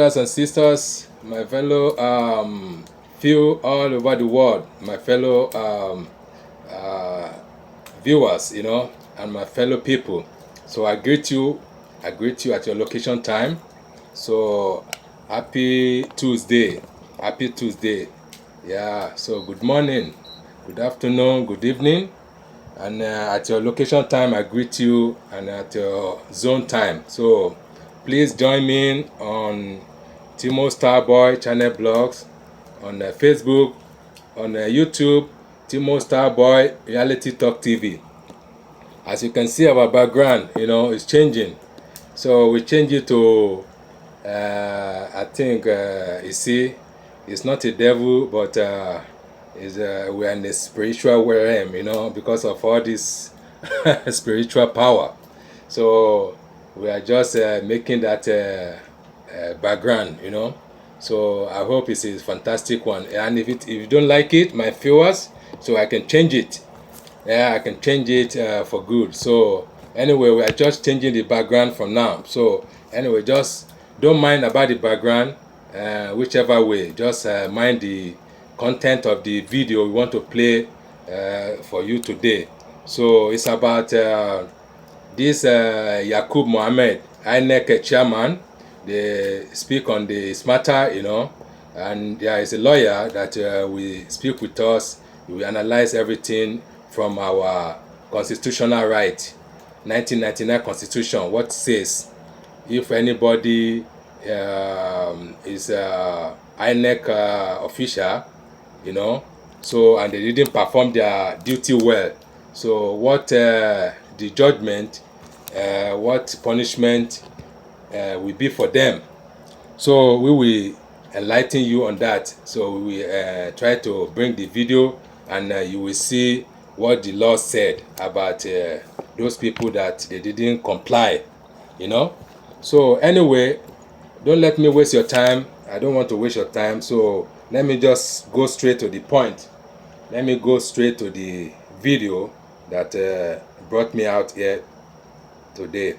Brothers and sisters, my fellow few all over the world, my fellow uh, viewers, and my fellow people. So I greet you at your location time. So happy Tuesday. Yeah, so good morning, good afternoon, good evening. And at your location time, I greet you, and at your zone time. So please join me on Timo Starboy channel blogs, on Facebook, on YouTube, Timo Starboy Reality Talk TV. As you can see, our background, is changing. So we change it to, I think, you see, it's not a devil, but we're in the spiritual realm, because of all this spiritual power. So we are just making that background. So I hope it's a fantastic one. And if you don't like it, my viewers, so I can change it. Yeah, I can change it for good. So anyway, we are just changing the background from now. So anyway, just don't mind about the background, whichever way. Just mind the content of the video we want to play for you today. So it's about this Yakub Mohammed, INEC chairman. They speak on this matter, and there is a lawyer that will speak with us. We analyze everything from our constitutional right, 1999 constitution, what says if anybody is INEC official, so, and they didn't perform their duty well. So what the judgment, what punishment will be for them. So we will enlighten you on that. So we will try to bring the video, and you will see what the law said about those people that they didn't comply. So anyway, don't let me waste your time. I don't want to waste your time. So let me just go straight to the point. Let me go straight to the video that brought me out here today.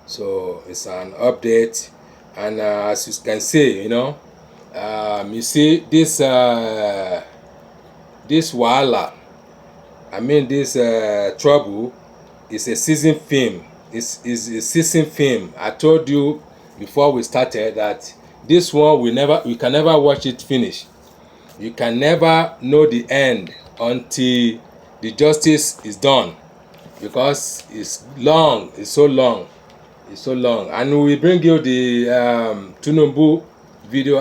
So it's an update, and as you can see, you see this this wahala, this trouble is a season film. It's a season film. I told you before we started that this one we can never watch it finish. You can never know the end until the justice is done, because it's long. It's so long. It's so long. And we bring you the TINUBU video,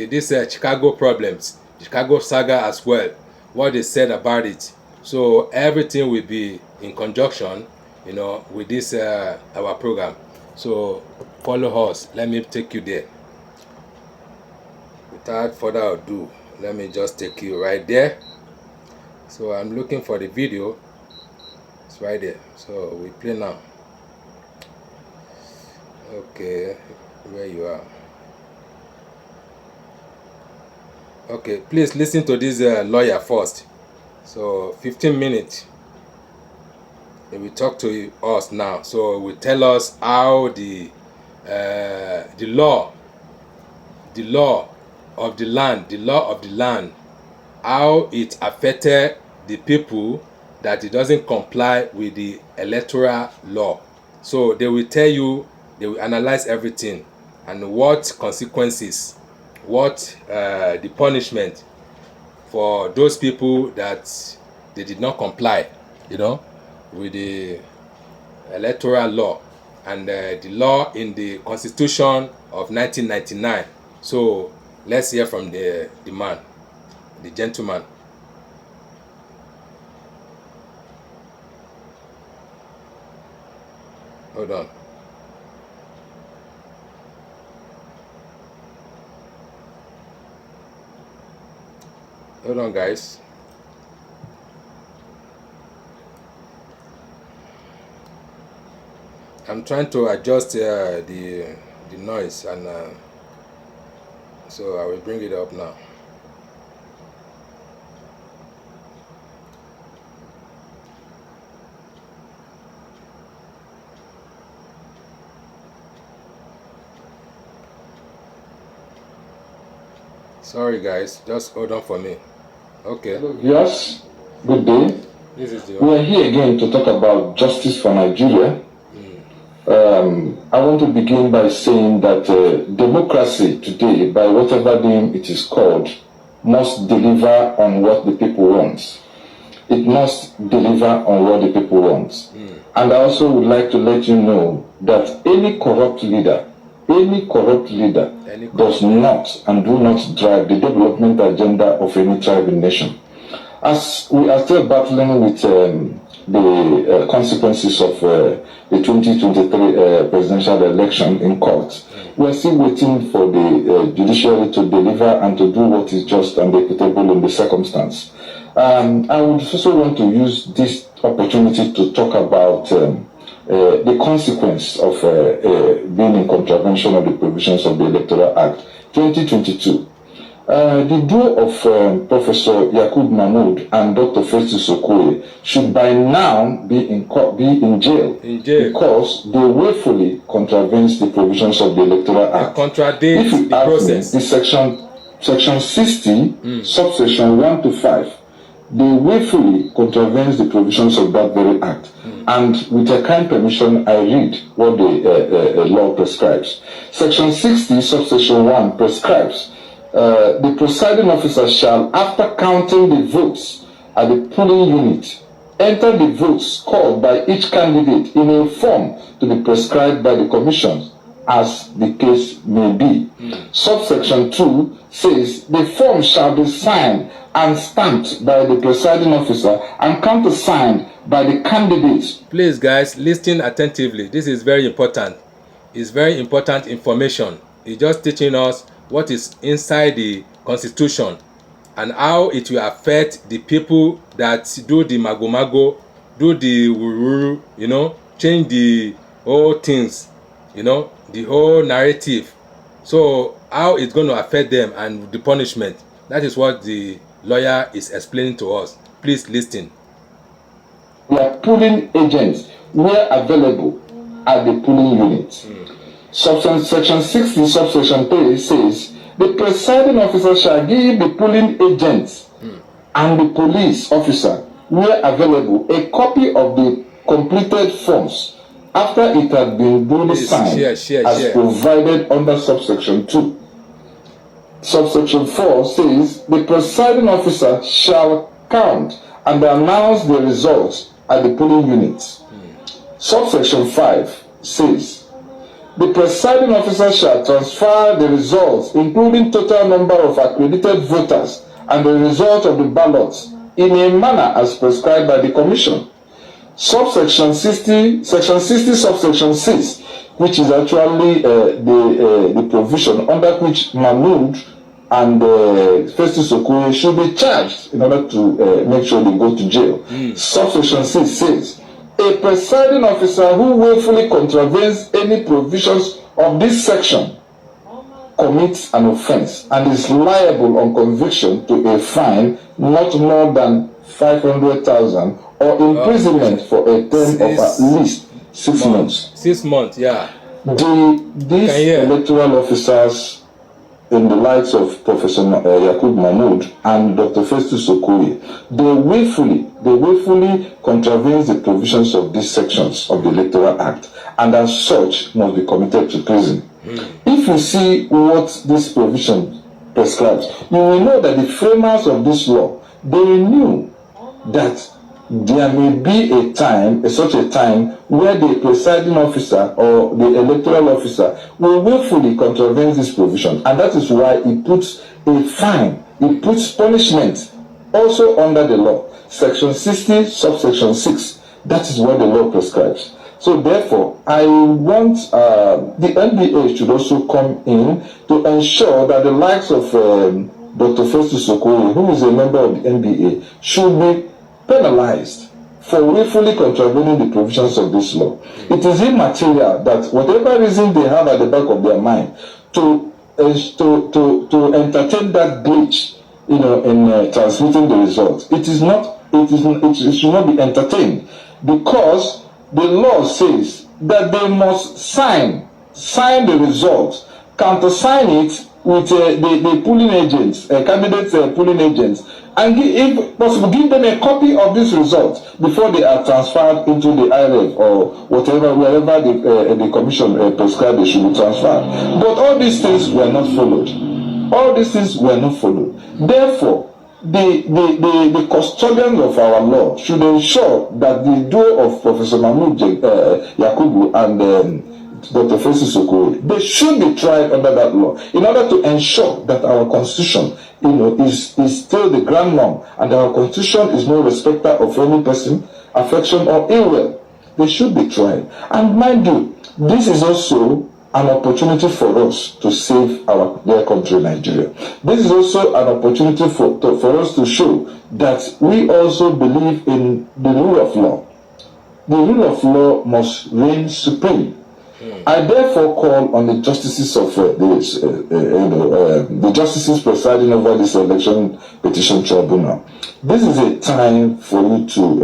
this Chicago problems, Chicago saga as well, what they said about it. So everything will be in conjunction, with this our program. So follow us. Let me take you there. Without further ado, let me just take you right there. So I'm looking for the video. It's right there. So we play now. Okay, where you are. Okay, please listen to this lawyer first. So 15 minutes. He will talk to us now. So he will tell us how the law of the land, how it affected the people that it doesn't comply with the electoral law. So they will tell you, they will analyze everything, and what consequences, what the punishment for those people that they did not comply, with the electoral law and the law in the Constitution of 1999. So let's hear from the man, the gentleman. Hold on. Hold on, guys. I'm trying to adjust the noise, and so I will bring it up now. Sorry guys, just hold on for me. Okay. Hello viewers, good day. This is the We are here again to talk about justice for Nigeria. I want to begin by saying that democracy today, by whatever name it is called, must deliver on what the people want. It must deliver on what the people want. And I also would like to let you know that any corrupt leader does not and do not drive the development agenda of any tribe in nation. As we are still battling with the consequences of the 2023 presidential election in court, we are still waiting for the judiciary to deliver and to do what is just and equitable in the circumstance. I would also want to use this opportunity to talk about the consequence of being in contravention of the provisions of the Electoral Act 2022. The duo of Professor Yakub Mahmood and Dr. Festus Okoye should by now be in jail because they willfully contravenes the provisions of the Electoral Act. Contradict the process. The section 60, subsection 1 to 5, they willfully contravenes the provisions of that very act. And with a kind permission, I read what the law prescribes. Section 60, subsection 1 prescribes the presiding officer shall, after counting the votes at the polling unit, enter the votes called by each candidate in a form to be prescribed by the commission as the case may be. Subsection 2 says the form shall be signed and stamped by the presiding officer and countersigned by the candidates. Please guys, listen attentively. This is very important. It's very important information. It's just teaching us what is inside the constitution and how it will affect the people that do the mago, do the wuru, you know, change the whole things, you know, the whole narrative. So how it's going to affect them and the punishment. That is what the lawyer is explaining to us. Please listen. We are polling agents where available at the polling unit. Section 60, subsection 3 says, the presiding officer shall give the polling agents and the police officer, where available, a copy of the completed forms after it had been duly signed as provided under subsection 2. Subsection 4 says, the presiding officer shall count and announce the results at the polling units. Subsection 5 says, the presiding officer shall transfer the results, including total number of accredited voters and the result of the ballots, in a manner as prescribed by the commission. Section 60, subsection 6, which is actually the provision under which Mahmood and Festus Okoye should be charged in order to make sure they go to jail. Subsection 6 says, a presiding officer who willfully contravenes any provisions of this section commits an offense and is liable on conviction to a fine not more than 500,000 or imprisonment for a term of at least 6 months. 6 months, yeah. These electoral officers, in the likes of Professor Yakub Mahmood and Dr. Festus Okoye, they willfully contravenes the provisions of these sections of the Electoral Act, and as such must be committed to prison. If you see what this provision prescribes, you will know that the framers of this law, they knew that there may be a time, such a time, where the presiding officer or the electoral officer will willfully contravene this provision, and that is why he puts a fine, he puts punishment also under the law. Section 60, subsection 6, that is what the law prescribes. So therefore, I want the NBA should also come in to ensure that the likes of Dr. Festus Okoye, who is a member of the NBA, should be penalized for willfully contravening the provisions of this law. It is immaterial that whatever reason they have at the back of their mind to entertain that glitch, you know, in transmitting the results, it should not be entertained, because the law says that they must sign the results, countersign it, with the polling agents, candidates polling agents, and if possible, give them a copy of this result before they are transferred into the IRF or whatever, wherever the commission prescribed they should be transferred. But all these things were not followed. All these things were not followed. Therefore, the custodians of our law should ensure that the duo of Professor Mahmoud Yakubu and Dr. Francis Okoye, they should be tried under that law in order to ensure that our constitution, is still the grand norm, and our constitution is no respecter of any person, affection or ill will. They should be tried. And mind you, this is also an opportunity for us to save our dear country, Nigeria. This is also an opportunity for us to show that we also believe in the rule of law. The rule of law must reign supreme. I therefore call on the justices of the justices presiding over this election petition tribunal. This is a time for you to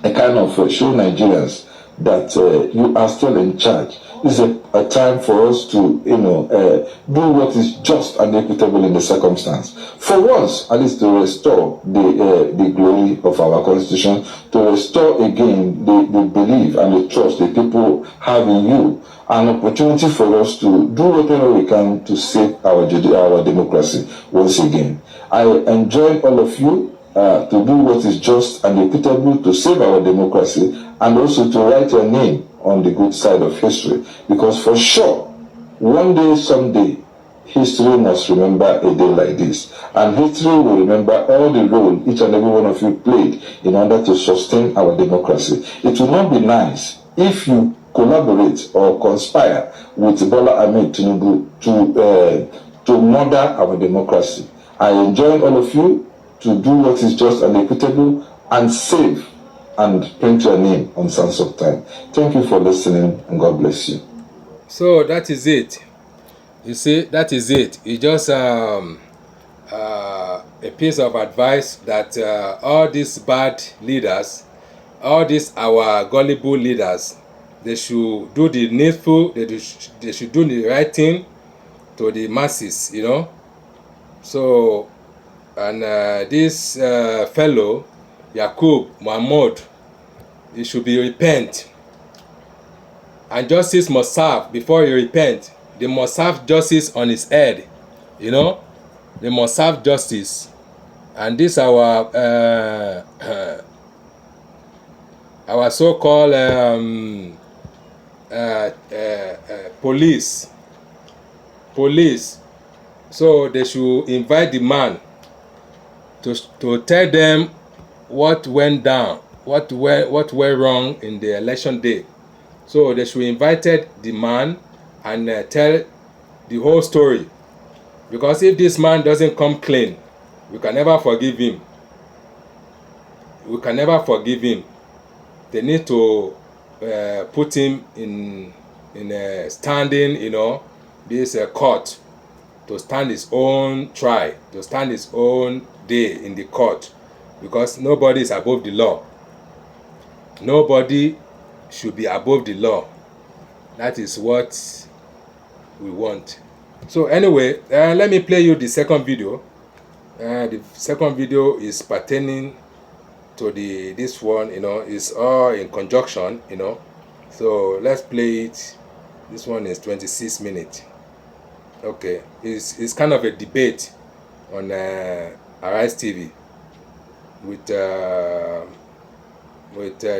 show Nigerians that you are still in charge. This is a time for us to, do what is just and equitable in the circumstance. For once, at least to restore the glory of our constitution, to restore again the belief and the trust the people have in you, an opportunity for us to do whatever we can to save our democracy once again. I enjoin all of you to do what is just and equitable to save our democracy, and also to write your name on the good side of history, because for sure, one day, someday, history must remember a day like this, and history will remember all the role each and every one of you played in order to sustain our democracy. It will not be nice if you collaborate or conspire with Bola Ahmed TINUBU to murder our democracy. I enjoin all of you to do what is just and equitable and save and print your name on Sands of Time. Thank you for listening, and God bless you. So that is it. You see, that is it. It's just a piece of advice that all these bad leaders, all these our gullible leaders, they should do the needful, they should do the right thing to the masses, So, and this fellow, Yakub Mahmoud, he should be repent. And justice must serve before he repent. They must serve justice on his head, They must serve justice. And this our so-called police. So they should invite the man to tell them what went down, what went wrong in the election day. So they should invited the man and tell the whole story. Because if this man doesn't come clean, we can never forgive him. We can never forgive him. They need to put him in a standing, this court, to stand his own trial, to stand his own day in the court. Because nobody is above the law. Nobody should be above the law. That is what we want. So anyway, let me play you the second video. The second video is pertaining to this one, it's all in conjunction, So let's play it. This one is 26 minutes. Okay, it's kind of a debate on Arise TV with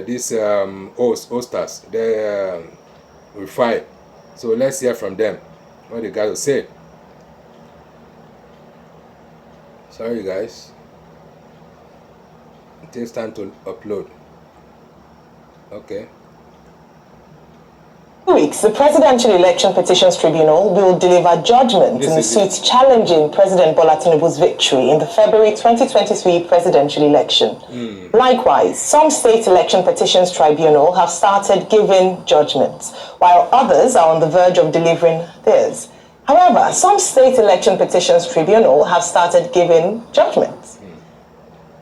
these hosters. They refine. So let's hear from them what the guy will say. Sorry guys, it takes time to upload. Okay. Weeks, the Presidential Election Petitions Tribunal will deliver judgment in the suits challenging President Bola Tinubu's victory in the February 2023 presidential election. Likewise, some state election petitions tribunal have started giving judgments, while others are on the verge of delivering theirs. However, some state election petitions tribunal have started giving judgments.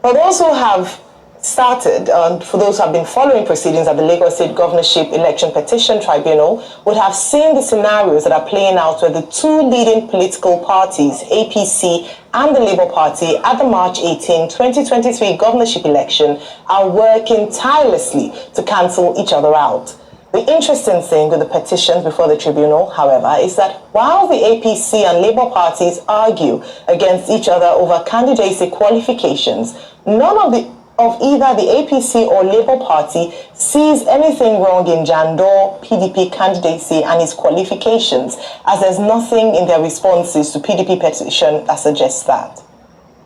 For those who have started, and for those who have been following proceedings at the Lagos State Governorship Election Petition Tribunal, would have seen the scenarios that are playing out where the two leading political parties, APC and the Labour Party, at the March 18, 2023 governorship election are working tirelessly to cancel each other out. The interesting thing with the petitions before the tribunal, however, is that while the APC and Labour parties argue against each other over candidacy qualifications, none of either the APC or Labour Party sees anything wrong in Jandor PDP candidacy and his qualifications, as there's nothing in their responses to PDP petition that suggests that.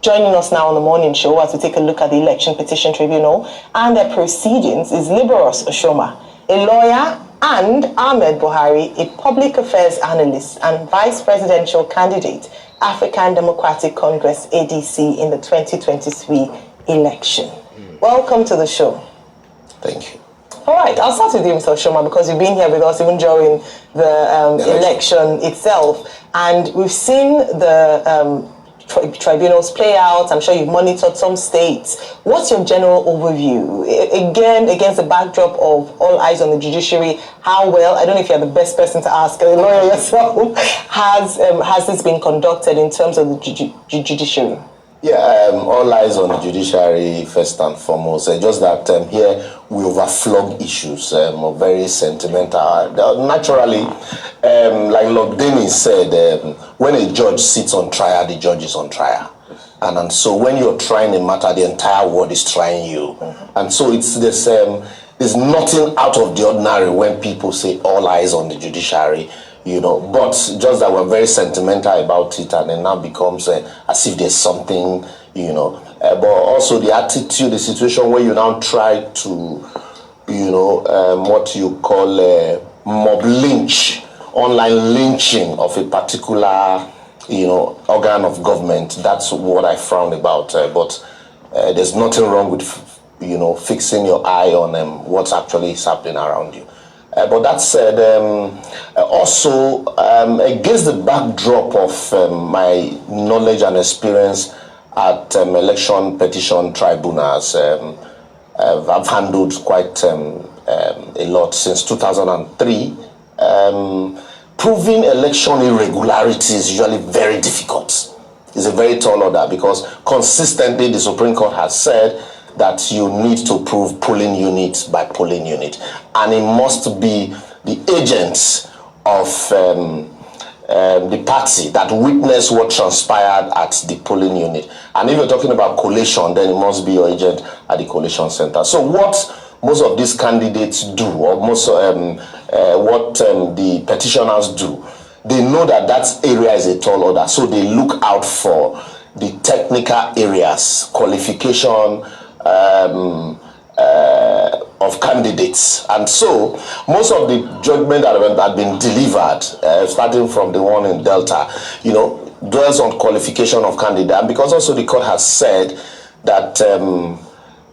Joining us now on the morning show as we take a look at the Election Petition Tribunal and their proceedings is Liberos Oshoma, a lawyer, and Ahmed Buhari, a public affairs analyst and vice presidential candidate, African Democratic Congress ADC in the 2023 election. Welcome to the show. Thank you. All right, I'll start with you, Mr. Oshoma, because you've been here with us even during the election itself, and we've seen the tribunals play out. I'm sure you've monitored some states. What's your general overview? Again, against the backdrop of all eyes on the judiciary, how well, I don't know if you're the best person to ask, a lawyer yourself, has this been conducted in terms of the judiciary? Yeah, all eyes on the judiciary first and foremost. Just that here we overflog issues, very sentimental. Naturally, like Lord Dennis said, when a judge sits on trial, the judge is on trial. And so when you're trying a matter, the entire world is trying you. And so it's this, there's nothing out of the ordinary when people say all eyes on the judiciary. You know, but just that we're very sentimental about it, and it now becomes as if there's something, you know. But also the attitude, the situation where you now try to, you know, what you call mob lynch, online lynching of a particular, you know, organ of government. That's what I frown about. But there's nothing wrong with, you know, fixing your eye on what's actually happening around you. But that said, also against the backdrop of my knowledge and experience at election petition tribunals, I've handled quite a lot since 2003. Proving election irregularity is usually very difficult. It's a very tall order because consistently the Supreme Court has said that you need to prove polling unit by polling unit, and it must be the agents of the party that witness what transpired at the polling unit. And if you're talking about collation, then it must be your agent at the collation center. So what most of these candidates do, or most what the petitioners do, they know that that area is a tall order, so they look out for the technical areas, qualification of candidates. And so most of the judgment that had been delivered, starting from the one in Delta, you know, dwells on qualification of candidate. And because also the court has said that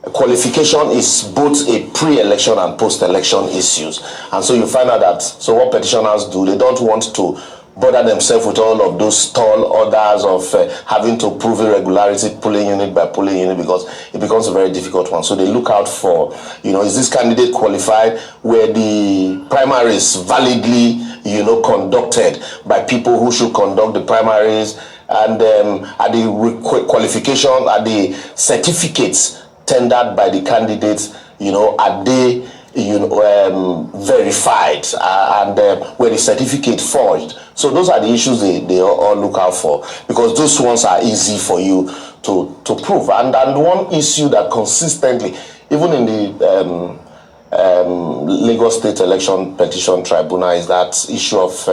qualification is both a pre-election and post-election issues. And so you find out that, so what petitioners do, they don't want to bother themselves with all of those tall orders of having to prove irregularity polling unit by polling unit, because it becomes a very difficult one. So they look out for, you know, is this candidate qualified, where the primaries validly, you know, conducted by people who should conduct the primaries, and at the qualification, at the certificates tendered by the candidates, you know, are they, you know, verified, and where the certificate forged. So those are the issues they all look out for, because those ones are easy for you to prove. And one issue that consistently, even in the Lagos State Election Petition Tribunal, is that issue of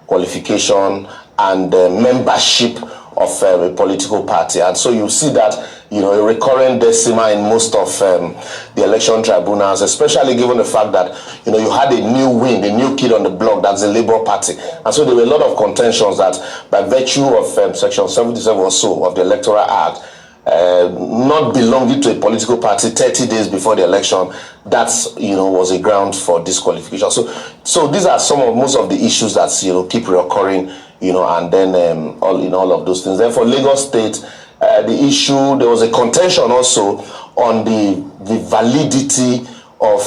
qualification and membership of a political party. And so you see that, you know, a recurrent decima in most of the election tribunals, especially given the fact that, you know, you had a new wind, a new kid on the block, that's the Labour Party. And so there were a lot of contentions that by virtue of Section 77 or so of the Electoral Act, not belonging to a political party 30 days before the election, that's, you know, was a ground for disqualification. So these are most of the issues that, you know, keep reoccurring, you know, and then all of those things. Then for Lagos State, the issue, there was a contention also on the validity of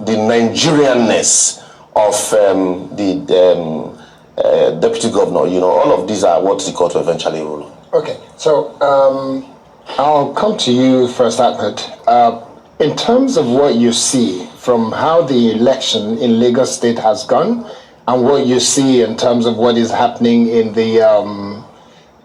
the Nigerianness of the deputy governor. You know, all of these are what the court will eventually rule. Okay, so I'll come to you first, Ahmed. In terms of what you see from how the election in Lagos State has gone and what you see in terms of what is happening in the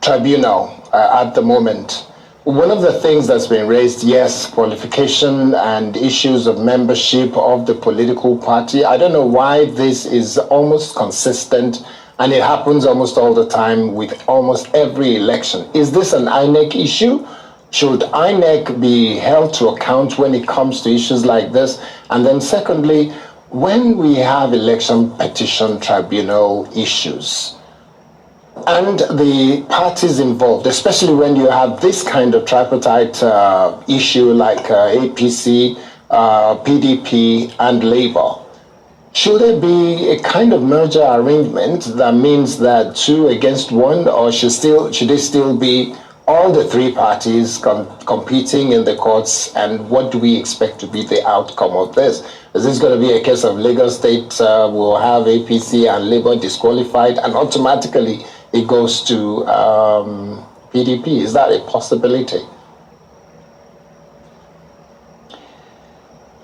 tribunal at the moment, one of the things that's been raised, yes, qualification and issues of membership of the political party. I don't know why this is almost consistent and it happens almost all the time with almost every election. Is this an INEC issue? Should INEC be held to account when it comes to issues like this? And then secondly, when we have election petition tribunal issues and the parties involved, especially when you have this kind of tripartite issue like APC, PDP, and Labour, should there be a kind of merger arrangement that means that 2 against 1, or should they still be all the 3 parties competing in the courts, and what do we expect to be the outcome of this? Is this going to be a case of Lagos State will have APC and Labour disqualified and automatically it goes to PDP? Is that a possibility?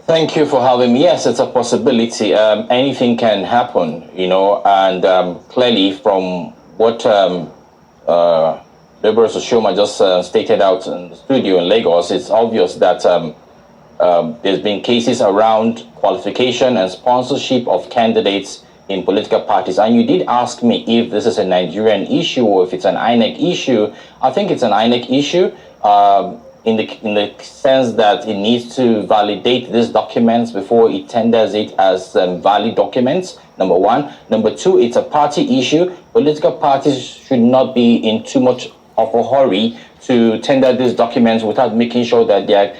Thank you for having me. Yes, it's a possibility. Anything can happen, you know, and clearly from what Liberal Shoma just stated out in the studio in Lagos, it's obvious that there's been cases around qualification and sponsorship of candidates in political parties. And you did ask me if this is a Nigerian issue or if it's an INEC issue. I think it's an INEC issue in the sense that it needs to validate these documents before it tenders it as valid documents, number one. Number two, it's a party issue. Political parties should not be in too much of a hurry to tender these documents without making sure that their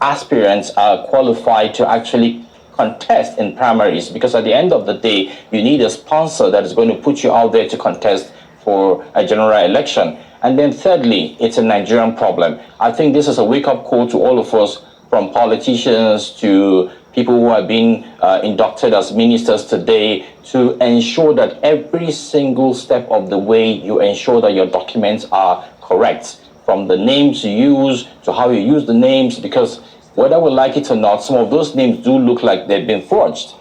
aspirants are qualified to actually contest in primaries, because at the end of the day, you need a sponsor that is going to put you out there to contest for a general election. And then thirdly, it's a Nigerian problem. I think this is a wake-up call to all of us, from politicians to people who have been inducted as ministers today, to ensure that every single step of the way you ensure that your documents are correct, from the names you use to how you use the names, because whether we like it or not, some of those names do look like they've been forged.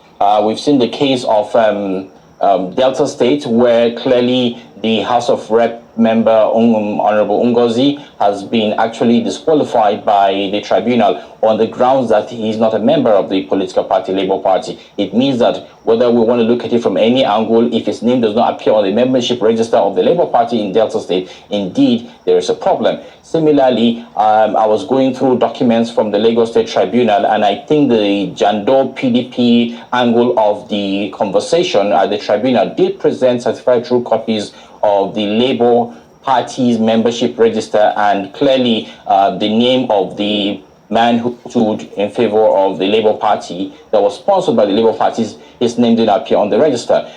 We've seen the case of Delta State, where clearly the House of Rep member, Honorable Ngozi, has been actually disqualified by the tribunal on the grounds that he's not a member of the political party, Labour Party. It means that whether we want to look at it from any angle, if his name does not appear on the membership register of the Labour Party in Delta State, indeed, there is a problem. Similarly, I was going through documents from the Lagos State Tribunal, and I think the Jandor PDP angle of the conversation at the tribunal did present certified true copies of the Labour Party's membership register, and clearly the name of the man who stood in favor of the Labour Party that was sponsored by the Labour Party, his name did appear on the register.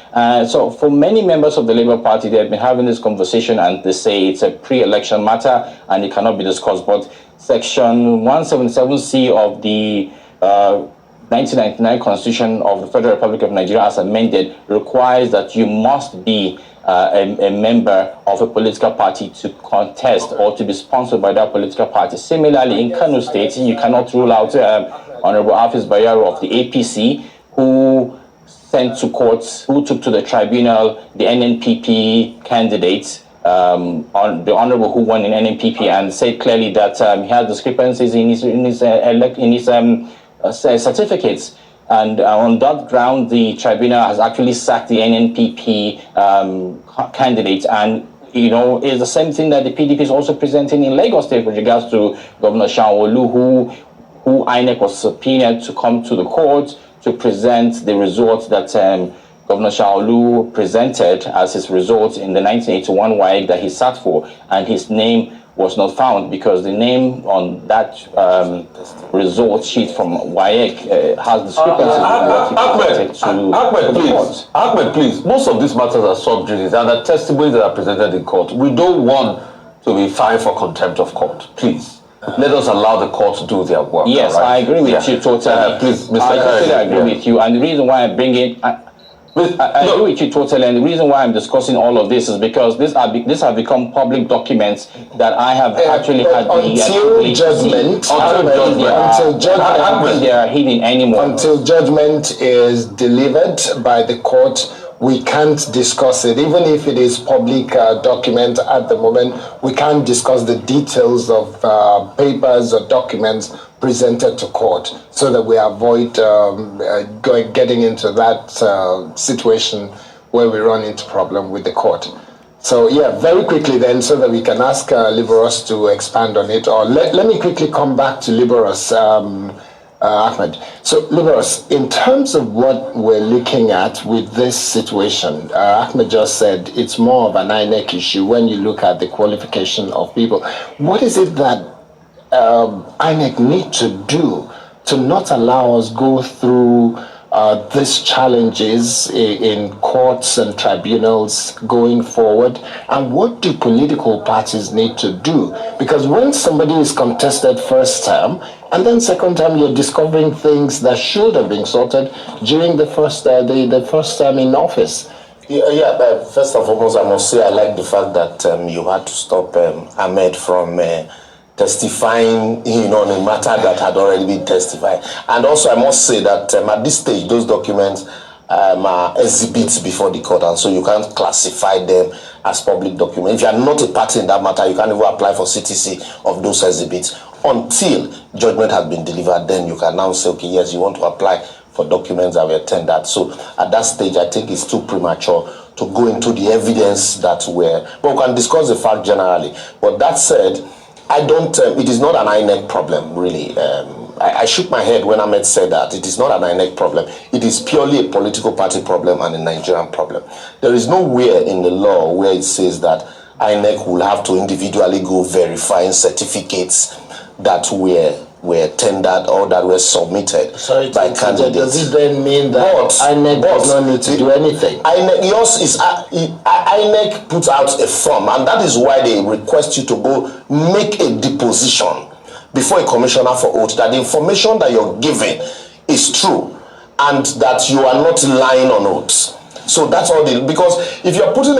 So for many members of the Labour Party, they have been having this conversation and they say it's a pre-election matter and it cannot be discussed. But Section 177C of the 1999 Constitution of the Federal Republic of Nigeria, as amended, requires that you must be a member of a political party to contest or to be sponsored by that political party. Similarly, in Kano State, you cannot rule out Honorable Hafiz Bayero of the APC, who sent to courts, who took to the tribunal the NNPP candidates, on the honorable who won in NNPP, and said clearly that he had discrepancies in his certificates. And on that ground, the tribunal has actually sacked the NNPP candidate. And, you know, it's the same thing that the PDP is also presenting in Lagos State with regards to Governor Sanwo-Olu, who INEC was subpoenaed to come to the court to present the results that Governor Sanwo-Olu presented as his results in the 1981 WAEC that he sat for. And his name was not found because the name on that result sheet from WAEC has discrepancies with what he presented to Ahmed, please. Most of these matters are sub judice and are testimonies that are presented in court. We don't want to be fined for contempt of court. Please, let us allow the court to do their work. Yes, right? I agree with you totally. Please, Mr. I totally agree with you. And the reason why I bring it, I agree with you totally. And the reason why I'm discussing all of this is because these have become public documents that I have actually had until judgment. Until judgment, they are hidden anymore. Until judgment is delivered by the court, we can't discuss it. Even if it is public document at the moment, we can't discuss the details of papers or documents presented to court, so that we avoid getting into that situation where we run into problem with the court. So yeah, very quickly then, so that we can ask Liberos to expand on it, or let me quickly come back to Liberos, Ahmed. So Liberos, in terms of what we're looking at with this situation, Ahmed just said it's more of an INEC issue when you look at the qualification of people. What is it that INEC need to do to not allow us go through these challenges in courts and tribunals going forward? And what do political parties need to do? Because when somebody is contested first term, and then second term, you're discovering things that should have been sorted during the first term in office. First and foremost, I must say I like the fact that you had to stop Ahmed from testifying, on a matter that had already been testified. And also, I must say that at this stage, those documents are exhibits before the court, and so you can't classify them as public documents. If you are not a party in that matter, you can't even apply for CTC of those exhibits until judgment has been delivered. Then you can now say, okay, yes, you want to apply for documents that were tendered. So at that stage, I think it's too premature to go into the evidence that were, but we can discuss the fact generally. But that said, I don't, it is not an INEC problem, really. I shook my head when Ahmed said that. It is not an INEC problem. It is purely a political party problem and a Nigerian problem. There is nowhere in the law where it says that INEC will have to individually go verifying certificates that were tendered or that were submitted by candidates. Does it then mean that INEC does not need to do anything? INEC puts out a form, and that is why they request you to go make a deposition before a commissioner for oath that the information that you're giving is true and that you are not lying on oath. So that's all because if you're putting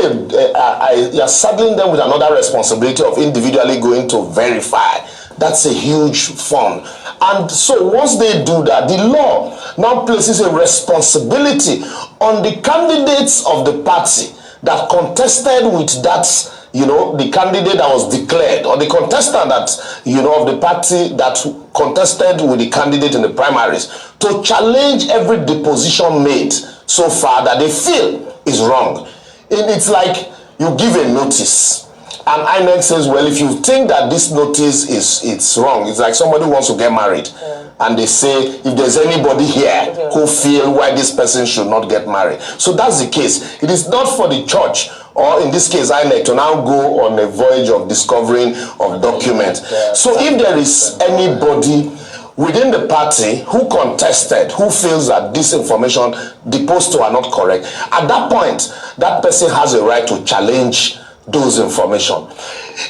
you're saddling them with another responsibility of individually going to verify, that's a huge fund. And so once they do that, the law now places a responsibility on the candidates of the party that contested with that, the candidate that was declared, or the contestant that, of the party that contested with the candidate in the primaries, to challenge every deposition made so far that they feel is wrong. It's like you give a notice, and INEC says, well, if you think that this notice it's wrong, it's like somebody wants to get married, and they say, if there's anybody here who feel why this person should not get married. So that's the case. It is not for the church, or in this case, INEC, to now go on a voyage of discovering of documents. So if there is anybody within the party who contested, who feels that this information deposed to are not correct, at that point, that person has a right to challenge those information.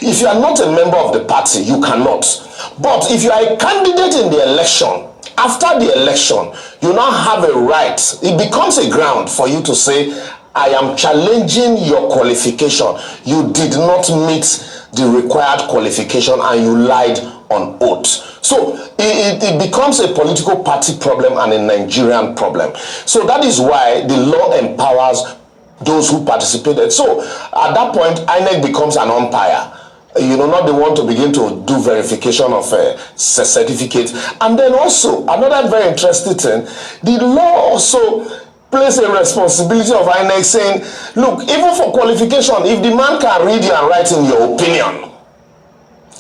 If you are not a member of the party, you cannot. But if you are a candidate in the election, after the election, you now have a right. It becomes a ground for you to say, I am challenging your qualification. You did not meet the required qualification and you lied on oath. So it becomes a political party problem and a Nigerian problem. So that is why the law empowers those who participated. So at that point, INEC becomes an umpire. Not the one to begin to do verification of certificates. And then also, another very interesting thing, the law also place a responsibility of INEC saying, look, even for qualification, if the man can read and write in your opinion,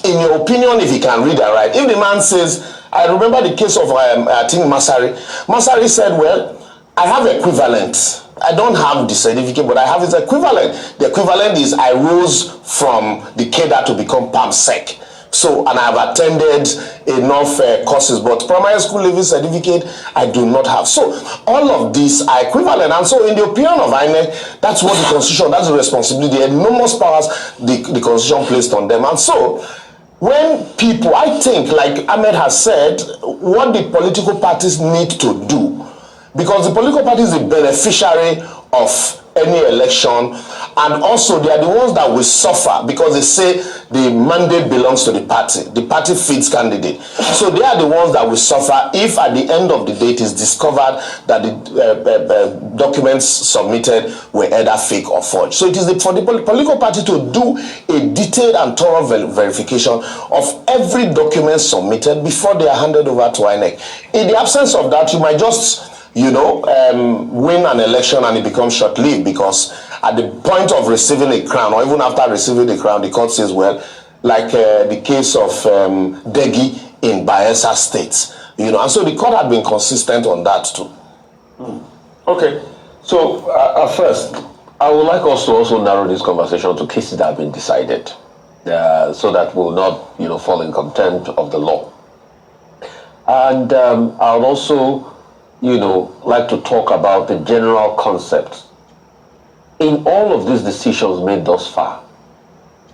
if he can read and write, if the man says, I remember the case of, I think, Masari said, well, I have equivalent. I don't have the certificate, but I have its equivalent. The equivalent is I rose from the cadre to become PAMSEC. So, and I have attended enough courses, but primary school leaving certificate, I do not have. So, all of these are equivalent. And so, in the opinion of INEC, that's what the Constitution, that's the responsibility, the enormous powers the Constitution placed on them. And so, when people, I think, like Ahmed has said, what the political parties need to do, because the political party is the beneficiary of any election, and also they are the ones that will suffer because they say the mandate belongs to the party feeds candidate, so they are the ones that will suffer if at the end of the day it is discovered that the documents submitted were either fake or forged. So it is for the political party to do a detailed and thorough verification of every document submitted before they are handed over to INEC. In the absence of that, you might just win an election and it becomes short-lived, because at the point of receiving a crown, or even after receiving the crown, the court says, well, like the case of Degi in Bayelsa State, and so the court had been consistent on that too. Okay, so first, I would like us to also narrow this conversation to cases that have been decided, so that we'll not, fall in contempt of the law. And I would also like to talk about the general concept. In all of these decisions made thus far,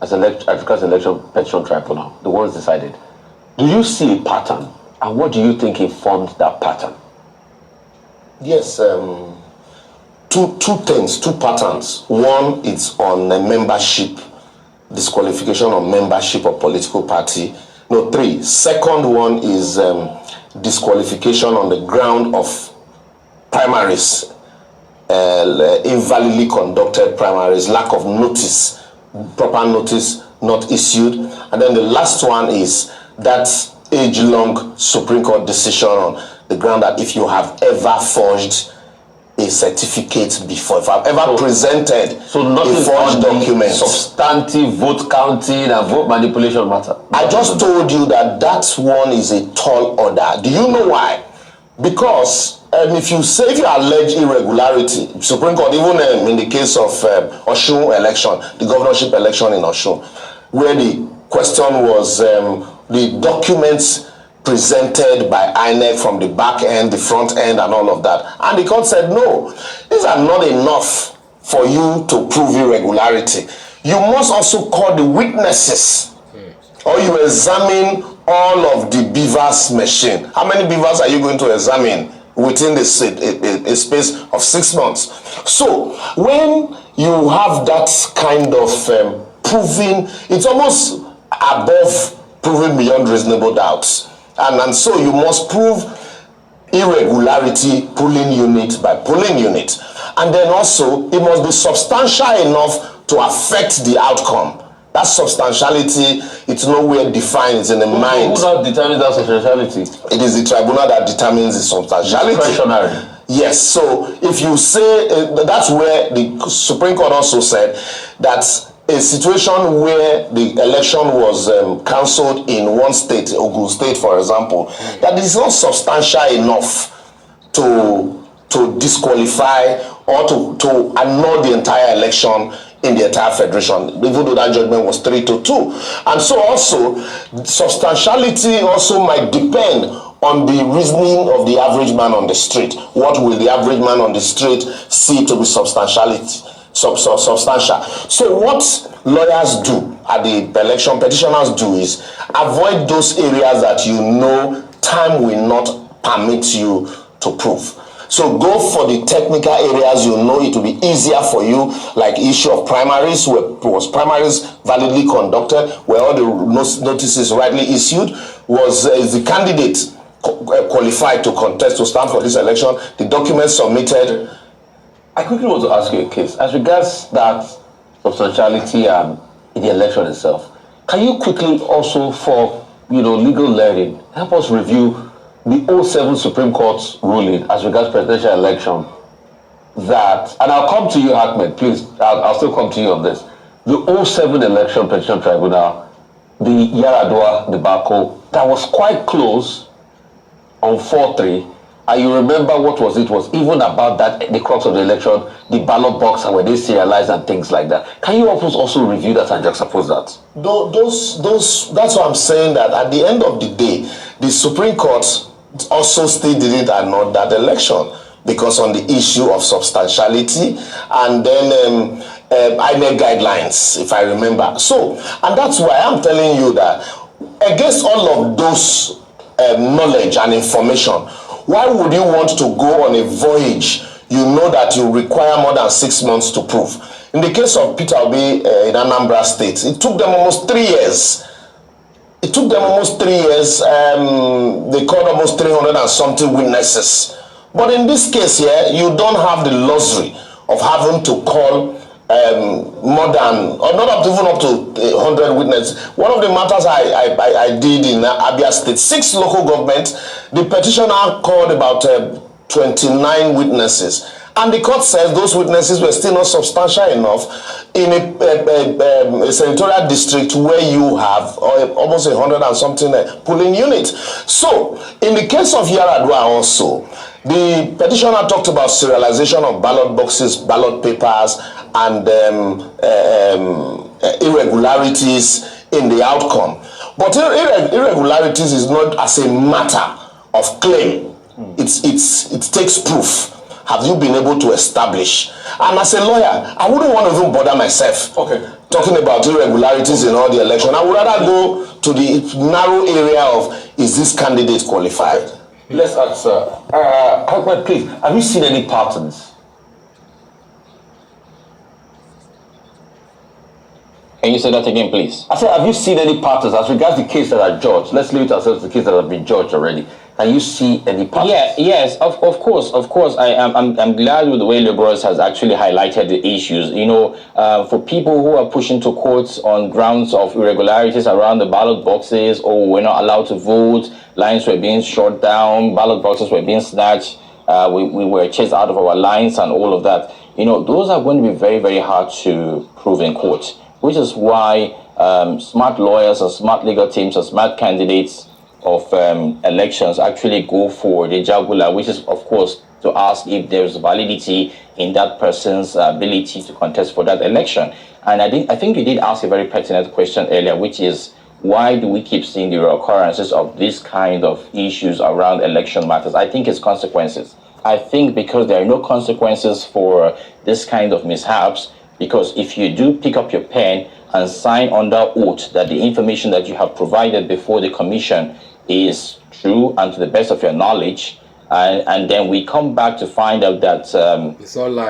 as Africa's Election Petition Tribunal, the ones decided, do you see a pattern? And what do you think informed that pattern? Yes, two things, two patterns. One is on membership, disqualification of membership of political party. No, three. Second one is disqualification on the ground of primaries, invalidly conducted primaries, lack of notice, proper notice not issued. And then the last one is that age-long Supreme Court decision on the ground that if you have ever forged a certificate before, if I've ever presented a forged document, substantive vote counting and vote manipulation matter. I just told you that one is a tall order. Do you know why? Because if you allege irregularity, Supreme Court, even in the case of Osun election, the governorship election in Osun, where the question was the documents presented by INEC from the back end, the front end, and all of that. And the court said, no, these are not enough for you to prove irregularity. You must also call the witnesses, or you examine all of the beavers machine. How many beavers are you going to examine within a space of 6 months? So when you have that kind of proving, it's almost above proving beyond reasonable doubts. And so you must prove irregularity polling unit by polling unit. And then also, it must be substantial enough to affect the outcome. That substantiality, it's nowhere defined, it's in the mind. Who now determines that substantiality? It is the tribunal that determines the substantiality. Discretionary. Yes, so if you say, that's where the Supreme Court also said that a situation where the election was cancelled in one state, Ogun State, for example, that is not substantial enough to disqualify or to annul the entire election in the entire federation, even though that judgment was 3-2. And so also, substantiality also might depend on the reasoning of the average man on the street. What will the average man on the street see to be substantiality? Substantial. So what lawyers do, at the election petitioners do, is avoid those areas that time will not permit you to prove. So go for the technical areas it will be easier for you, like issue of primaries, where was primaries validly conducted, where all the notices rightly issued, is the candidate qualified to contest, to stand for this election, the documents submitted. I quickly want to ask you a case. As regards that substantiality in the election itself, can you quickly also, for legal learning, help us review the 07 Supreme Court's ruling as regards presidential election that, and I'll come to you, Ahmed, please, I'll still come to you on this. The 07 Election Petition Tribunal, the Yaradua debacle, that was quite close on 4-3, And you remember what was even about that, the crux of the election, the ballot box, and when they serialized and things like that. Can you also review that and juxtapose that? That's what I'm saying, that at the end of the day, the Supreme Court also still didn't annul that election because on the issue of substantiality and then INEC guidelines, if I remember. So, and that's why I'm telling you that against all of those knowledge and information, why would you want to go on a voyage you know that you require more than 6 months to prove? In the case of Peter Obi in Anambra State, it took them almost 3 years. It took them almost 3 years. They called almost 300 and something witnesses. But in this case here, you don't have the luxury of having to call more than, or not even up to 100 witnesses. One of the matters I did in Abia State, 6 local governments, the petitioner called about 29 witnesses. And the court says those witnesses were still not substantial enough in a senatorial district where you have almost 100 and something polling units. So, in the case of Yaradua also, the petitioner talked about serialization of ballot boxes, ballot papers, and irregularities in the outcome. But irregularities is not as a matter of claim. It takes proof. Have you been able to establish? And as a lawyer, I wouldn't want to even bother myself talking about irregularities in all the election. I would rather go to the narrow area of, is this candidate qualified? Let's answer. Ahmed, please, have you seen any patterns? Can you say that again, please? I said, have you seen any patterns as regards the case that are judged? Let's limit ourselves to the case that have been judged already. Can you see any patterns? Yeah, yes, of course. I'm glad with the way Liberals has actually highlighted the issues. You know, for people who are pushing to courts on grounds of irregularities around the ballot boxes, or we're not allowed to vote, lines were being shot down, ballot boxes were being snatched, we were chased out of our lines and all of that. You know, those are going to be very, very hard to prove in court, which is why smart lawyers and smart legal teams and smart candidates of elections actually go for the jugular, which is, of course, to ask if there's validity in that person's ability to contest for that election. And I think you did ask a very pertinent question earlier, which is, why do we keep seeing the recurrences of this kind of issues around election matters? I think it's consequences. I think because there are no consequences for this kind of mishaps, because if you do pick up your pen and sign under oath that the information that you have provided before the commission is true and to the best of your knowledge, and then we come back to find out that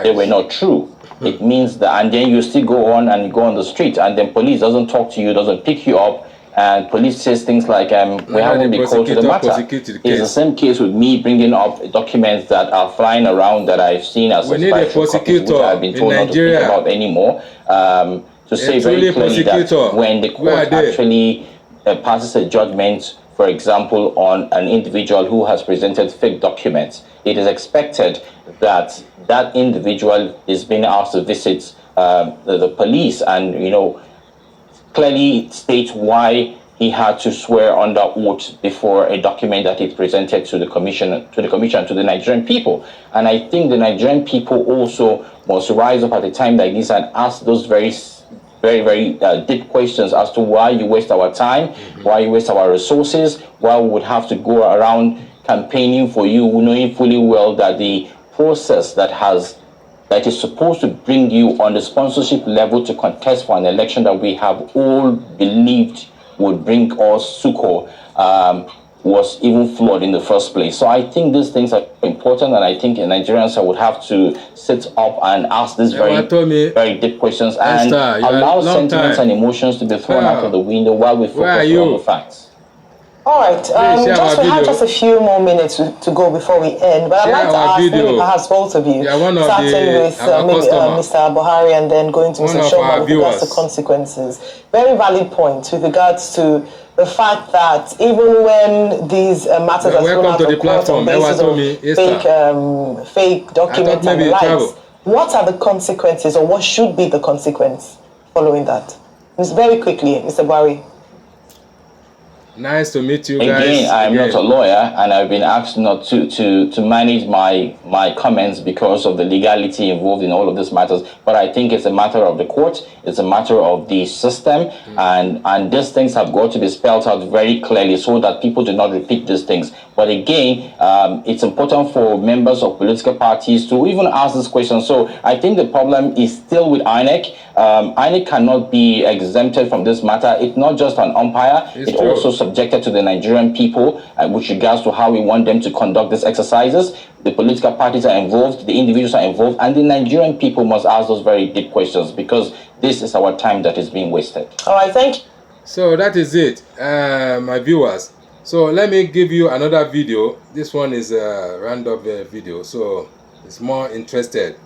they were not true, it means that, and then you still go on and go on the street, and then police doesn't talk to you, doesn't pick you up, and police says things like, we haven't been called to the matter. It's the same case with me bringing up documents that are flying around that I've seen as suspicious copies, which I've been told not to speak about anymore, to say very clearly that when the court actually passes a judgment, for example, on an individual who has presented fake documents, it is expected that that individual is being asked to visit the police and, you know, clearly state why he had to swear under oath before a document that he presented to the commission, to the Nigerian people. And I think the Nigerian people also must rise up at a time like this and ask those very deep questions as to why you waste our time, why you waste our resources, why we would have to go around campaigning for you, knowing fully well that the process that is supposed to bring you on the sponsorship level to contest for an election that we have all believed would bring us succor was even flawed in the first place. So I think these things are important, and I think Nigerians would have to sit up and ask these very deep questions and allow sentiments and emotions to be thrown out of the window while we focus on the facts. All right, we have just a few more minutes to go before we end, but I'd like to ask maybe perhaps both of you, starting with Mr. Buhari and then going to Mr. Shoma with regards to consequences. Very valid point with regards to the fact that even when these matters are thrown out of court on basis of fake documents and the likes, what are the consequences, or what should be the consequence following that? Very quickly, Mr. Buhari. Nice to meet you guys. Again, I'm not a lawyer, and I've been asked not to manage my comments because of the legality involved in all of these matters. But I think it's a matter of the court, it's a matter of the system, and these things have got to be spelled out very clearly so that people do not repeat these things. But again, it's important for members of political parties to even ask this question. So I think the problem is still with INEC. INEC cannot be exempted from this matter. It's not just an umpire, it's also subjected to the Nigerian people with regards to how we want them to conduct these exercises. The political parties are involved, the individuals are involved, and the Nigerian people must ask those very deep questions because this is our time that is being wasted. All right, thank you. So that is it, my viewers. So let me give you another video. This one is a random video, so it's more interested.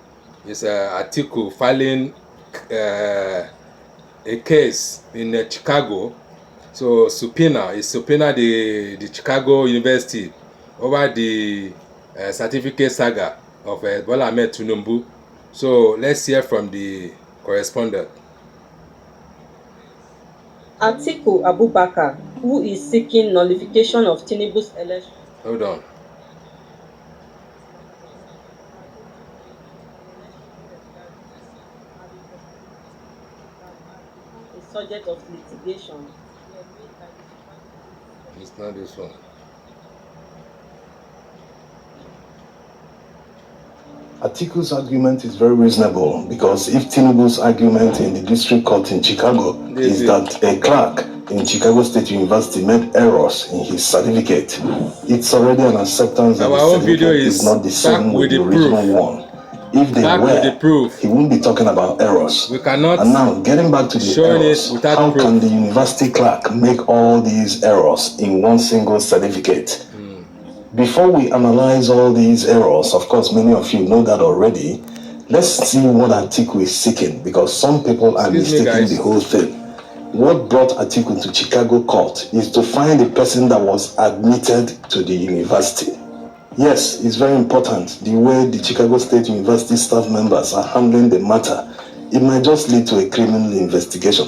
It's an article filing a case in Chicago. So subpoena the Chicago University over the certificate saga of BOLA TINUBU. So let's hear from the correspondent. Atiku Abubakar, who is seeking nullification of Tinubu's election. Hold on. A subject of litigation. It's not this one. Atiku's argument is very reasonable because if Tinubu's argument in the district court in Chicago is that a clerk in Chicago State University made errors in his certificate, it's already an acceptance that the certificate is not the same with the original one. If they were, he wouldn't be talking about errors. We cannot. And now, getting back to the errors, how can the university clerk make all these errors in one single certificate? Before we analyze all these errors, of course, many of you know that already, let's see what Atiku is seeking, because some people are mistaking the whole thing. What brought Atiku to Chicago court is to find the person that was admitted to the university. Yes, it's very important the way the Chicago State University staff members are handling the matter. It might just lead to a criminal investigation.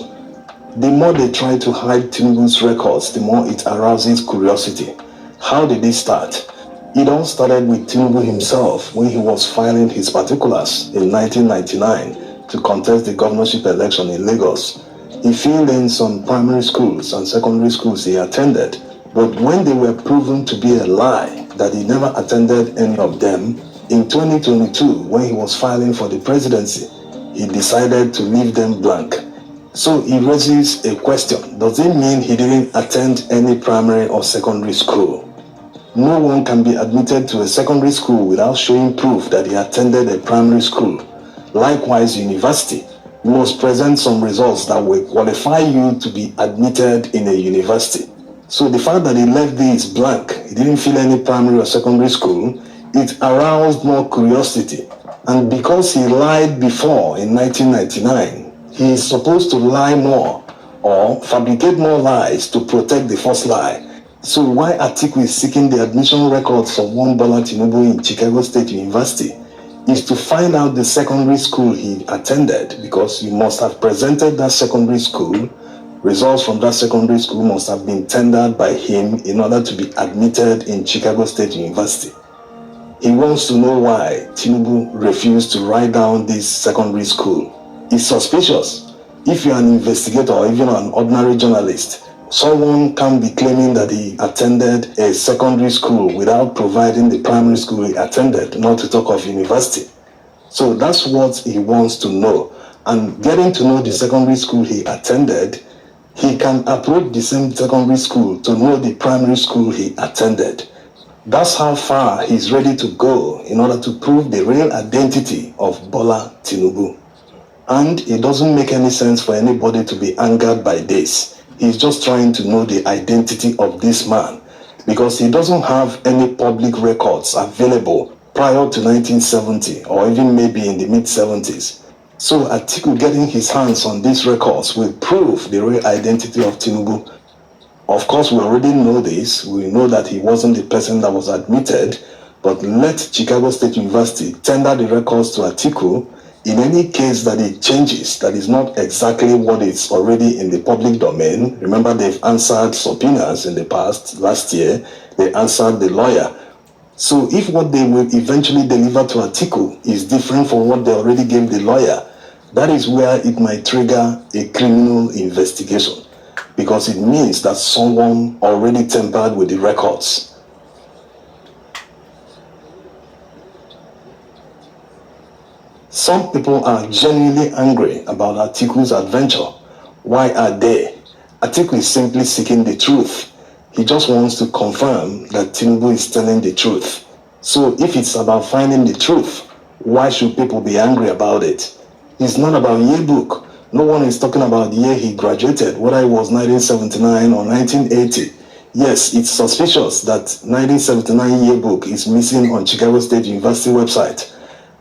The more they try to hide Tinubu's records, the more it arouses curiosity. How did it start? It all started with Tinubu himself when he was filing his particulars in 1999 to contest the governorship election in Lagos. He filled in some primary schools and secondary schools he attended, but when they were proven to be a lie, that he never attended any of them, in 2022, when he was filing for the presidency, he decided to leave them blank. So he raises a question. Does it mean he didn't attend any primary or secondary school? No one can be admitted to a secondary school without showing proof that he attended a primary school. Likewise, university. You must present some results that will qualify you to be admitted in a university. So the fact that he left these blank, he didn't fill any primary or secondary school, it aroused more curiosity. And because he lied before in 1999, he is supposed to lie more or fabricate more lies to protect the first lie. So why Atiku is seeking the admission records of one BOLA TINUBU in Chicago State University is to find out the secondary school he attended, because you must have presented that secondary school. Results from that secondary school must have been tendered by him in order to be admitted in Chicago State University. He wants to know why Tinubu refused to write down this secondary school. It's suspicious. If you're an investigator or even an ordinary journalist, someone can be claiming that he attended a secondary school without providing the primary school he attended, not to talk of university. So that's what he wants to know. And getting to know the secondary school he attended, he can approach the same secondary school to know the primary school he attended. That's how far he's ready to go in order to prove the real identity of BOLA TINUBU. And it doesn't make any sense for anybody to be angered by this. He's just trying to know the identity of this man, because he doesn't have any public records available prior to 1970 or even maybe in the mid-70s. So Atiku getting his hands on these records will prove the real identity of Tinubu. Of course, we already know this. We know that he wasn't the person that was admitted, but let Chicago State University tender the records to Atiku. In any case that it changes, that is not exactly what is already in the public domain. Remember, they've answered subpoenas in the past. Last year, they answered the lawyer. So if what they will eventually deliver to Atiku is different from what they already gave the lawyer, that is where it might trigger a criminal investigation, because it means that someone already tampered with the records. Some people are genuinely angry about Atiku's adventure. Why are they? Atiku is simply seeking the truth. He just wants to confirm that TINUBU is telling the truth. So if it's about finding the truth, why should people be angry about it? It's not about yearbook. No one is talking about the year he graduated, whether it was 1979 or 1980. Yes, it's suspicious that 1979 yearbook is missing on Chicago State University website.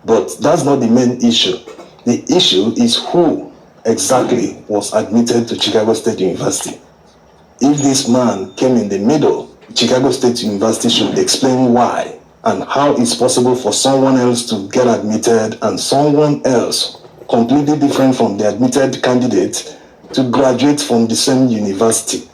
But that's not the main issue. The issue is who exactly was admitted to Chicago State University. If this man came in the middle, Chicago State University should explain why and how it's possible for someone else to get admitted and someone else completely different from the admitted candidate to graduate from the same university.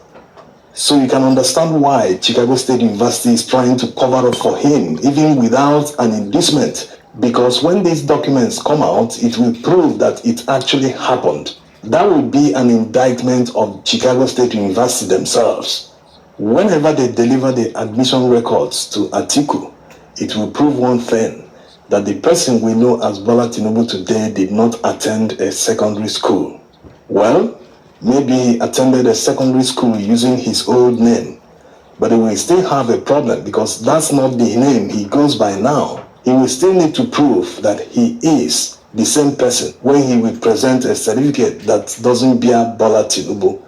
So you can understand why Chicago State University is trying to cover up for him, even without an inducement. Because when these documents come out, it will prove that it actually happened. That will be an indictment of Chicago State University themselves. Whenever they deliver the admission records to Atiku, it will prove one thing, that the person we know as Bola TINUBU today did not attend a secondary school. Well, maybe he attended a secondary school using his old name, but he will still have a problem because that's not the name he goes by now. He will still need to prove that he is the same person when he will present a certificate that doesn't bear Bola TINUBU.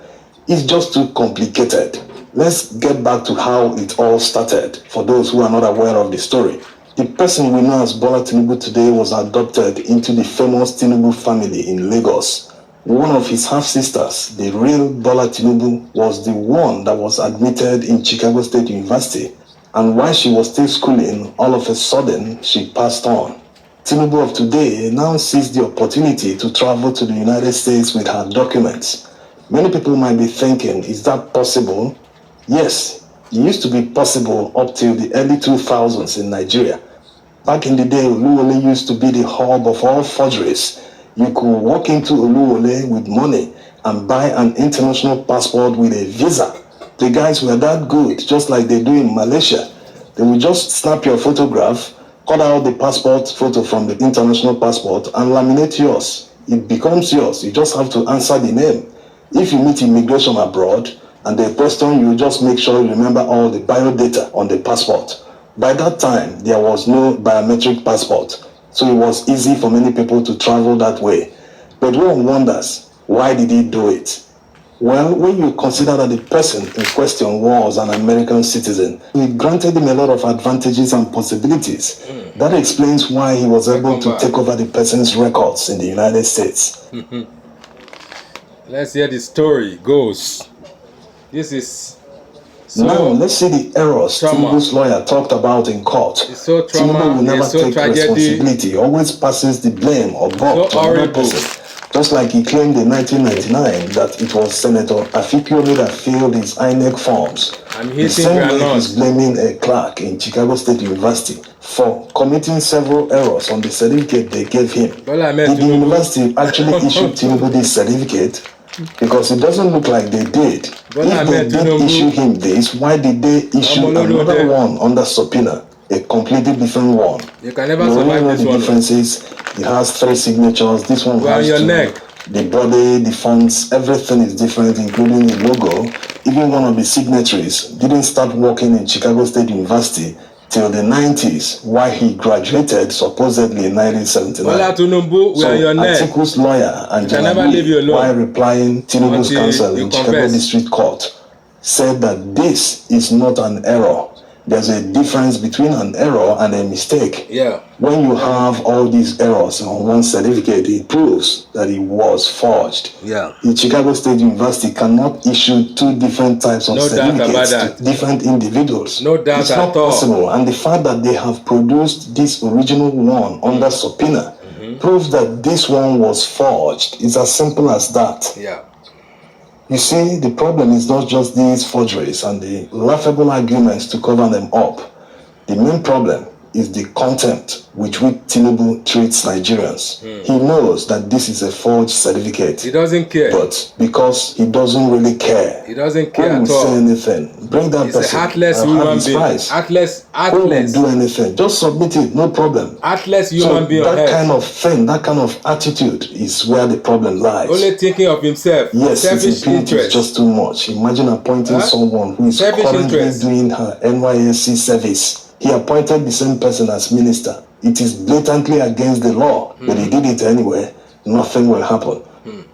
It's just too complicated. Let's get back to how it all started for those who are not aware of the story. The person we know as Bola TINUBU today was adopted into the famous TINUBU family in Lagos. One of his half-sisters, the real Bola TINUBU, was the one that was admitted in Chicago State University. And while she was still schooling, all of a sudden, she passed on. TINUBU of today now sees the opportunity to travel to the United States with her documents. Many people might be thinking, is that possible? Yes, it used to be possible up till the early 2000s in Nigeria. Back in the day, Oluwole used to be the hub of all forgeries. You could walk into Oluwole with money and buy an international passport with a visa. The guys were that good, just like they do in Malaysia. They will just snap your photograph, cut out the passport photo from the international passport, and laminate yours. It becomes yours. You just have to answer the name. If you meet immigration abroad and they question you, just make sure you remember all the biodata on the passport. By that time, there was no biometric passport, so it was easy for many people to travel that way. But one wonders, why did he do it? Well, when you consider that the person in question was an American citizen, it granted him a lot of advantages and possibilities. That explains why he was able to take over the person's records in the United States. Let's hear the story goes. This is so now let's see the errors TINUBU's lawyer talked about in court. It's so trauma, TINUBU will never take tragedy, responsibility, always passes the blame or buck to another person. Just like he claimed in 1999 that it was Senator Afipiolu that filled his INEC forms. The same way he's blaming a clerk in Chicago State University for committing several errors on the certificate they gave him. Did the university actually issue TINUBU this certificate? Because it doesn't look like they did. If they did issue him this, why did they issue another one under subpoena? A completely different one. You can never survive this one. The differences, it has 3 signatures. This one has 2. The body, the fonts, everything is different, including the logo. Even one of the signatories didn't start working in Chicago State University till the 90s, while he graduated supposedly in 1979. So Atiku's lawyer and Janabi, while replying TINUBU's counsel in Chicago District Court, said that this is not an error. There's a difference between an error and a mistake. When you have all these errors on one certificate, it proves that it was forged. The Chicago State University cannot issue 2 different types of certificates to different individuals. It's not possible. And the fact that they have produced this original one under subpoena prove that this one was forged. It's as simple as that. Yeah. You see, the problem is not just these forgeries and the laughable arguments to cover them up. The main problem is the contempt with which TINUBU treats Nigerians. He knows that this is a forged certificate. He doesn't care. But because he doesn't really care. He doesn't care when at we all. say anything, bring that He's person. a heartless I'll human have his being. price. Heartless. When we do anything, just submit it, no problem. Heartless human being. That kind of thing, that kind of attitude is where the problem lies. Only thinking of himself. Yes, his Selfish impunity interest. is just too much. Imagine appointing someone who is Selfish currently interest. doing her NYSC service. He appointed the same person as minister. It is blatantly against the law, but he did it anyway. Nothing will happen.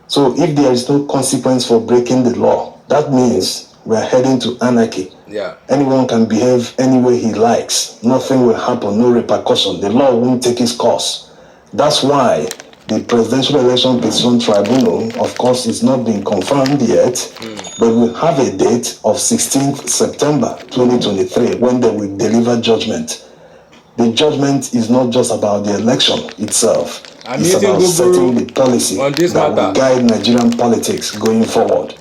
So if there is no consequence for breaking the law, that means we are heading to anarchy. Yeah. Anyone can behave any way he likes. Nothing will happen, no repercussion. The law won't take its course. That's why the Presidential Election Petition Tribunal, of course, is not being confirmed yet, but will have a date of 16th September 2023 when they will deliver judgment. The judgment is not just about the election itself. It's about setting the policy that will guide Nigerian politics going forward.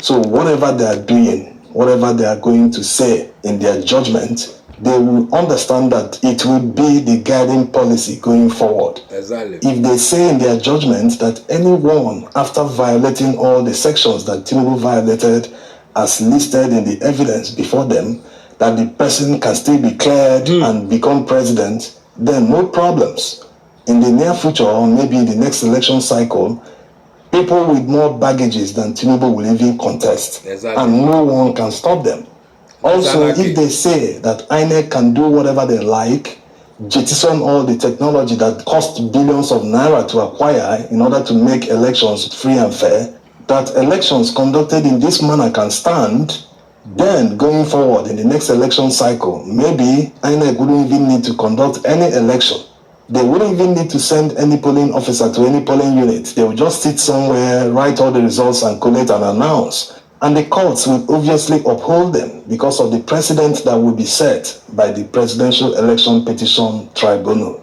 So whatever they are doing, whatever they are going to say in their judgment, they will understand that it will be the guiding policy going forward. Exactly. If they say in their judgment that anyone, after violating all the sections that TINUBU violated as listed in the evidence before them, that the person can still be cleared and become president, then no problems. In the near future, or maybe in the next election cycle, people with more baggages than TINUBU will even contest. Exactly. And no one can stop them. Also, if they say that INEC can do whatever they like, jettison all the technology that cost billions of naira to acquire in order to make elections free and fair, that elections conducted in this manner can stand, then going forward in the next election cycle, maybe INEC wouldn't even need to conduct any election. They wouldn't even need to send any polling officer to any polling unit. They would just sit somewhere, write all the results and collate and announce. And the courts will obviously uphold them because of the precedent that will be set by the Presidential Election Petition Tribunal.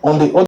On the other